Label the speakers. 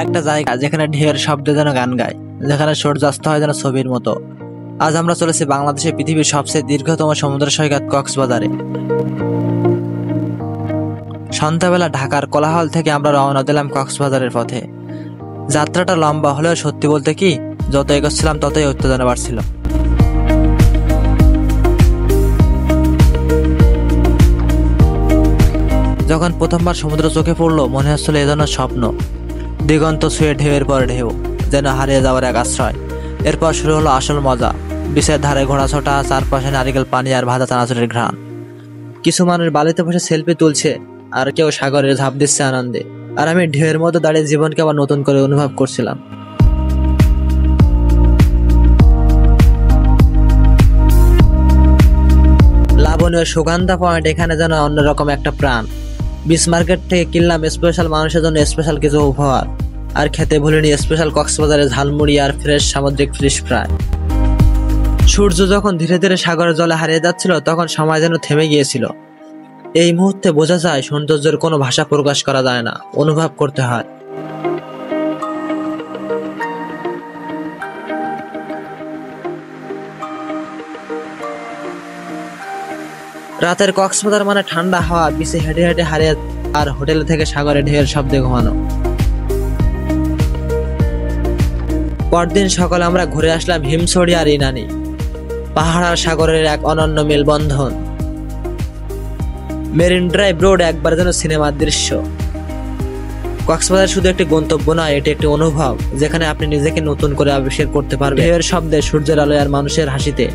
Speaker 1: একটা জায়গা যেখানে ঢেউয়ের শব্দে যেন গান গায়, যেখানে সূর্যাস্ত হয় যেন ছবির মতো। আজ আমরা চলেছি বাংলাদেশে পৃথিবীর সবচেয়ে দীর্ঘতম সমুদ্র সৈকত কক্সবাজারে। সন্ধ্যাবেলা ঢাকার কোলাহল থেকে আমরা রওনা দিলাম কক্সবাজারের পথে। যাত্রাটা লম্বা হলেও সত্যি বলতে কি, যত এগোচ্ছিলাম ততই উত্তেজনা বাড়ছিল। যখন প্রথমবার সমুদ্র চোখে পড়লো, মনে হচ্ছিল এ যেন স্বপ্ন। দিগন্ত ছুঁয়ে ঢেউয়ের পর ঢেউ, যেন হারিয়ে যাওয়ার এক আশ্রয়। এরপর শুরু হলো আসল মজা। বিচের ধারে ঘোড়াছোটা, চারপাশে নারিকেল পানি আর ভাজা চানাচুরের ঘ্রাণ। কিছু মানুষ বালিতে বসে সেলফি তুলছে, আর কেউ সাগরে ঝাঁপ দিচ্ছে আনন্দে। আর আমি ঢেউয়ের মধ্যে দাঁড়িয়ে জীবনকে আবার নতুন করে অনুভব করছিলাম। লাবণীয় সুগন্ধা পয়েন্ট এখানে যেন অন্যরকম একটা প্রাণ। বিচ মার্কেট থেকে কিনলাম স্পেশাল মানুষের জন্য স্পেশাল কিছু উপহার, আর খেতে ভুলিনি স্পেশাল কক্সবাজারের ঝালমুড়ি আর ফ্রেশ সামুদ্রিক ফিশ ফ্রাই। সূর্য যখন ধীরে ধীরে সাগরের জলে হারিয়ে যাচ্ছিল, তখন সময় যেন থেমে গিয়েছিল। এই মুহূর্তে বোঝা যায় সৌন্দর্যের কোনো ভাষা প্রকাশ করা যায় না, অনুভব করতে হয়। রাতের কক্সবাজার মানে ঠান্ডা হাওয়া, বিচে হেঁটে হেঁটে হারিয়ে, আর হোটেল থেকে সাগরে ঢেউয়ের শব্দে ঘুমানো। পরদিন সকালে আমরা ঘুরে আসলাম হিমছড়ি আর ইনানি। পাহাড় আর সাগরের এক অনন্য মেলবন্ধন। মেরিন ড্রাইভ রোড একবার যেন সিনেমার দৃশ্য। কক্সবাজার শুধু একটি গন্তব্য নয়, এটি একটি অনুভব, যেখানে আপনি নিজেকে নতুন করে আবিষ্কার করতে পারবেন ঢেউয়ের শব্দে, সূর্যের আলোয় আর মানুষের হাসিতে।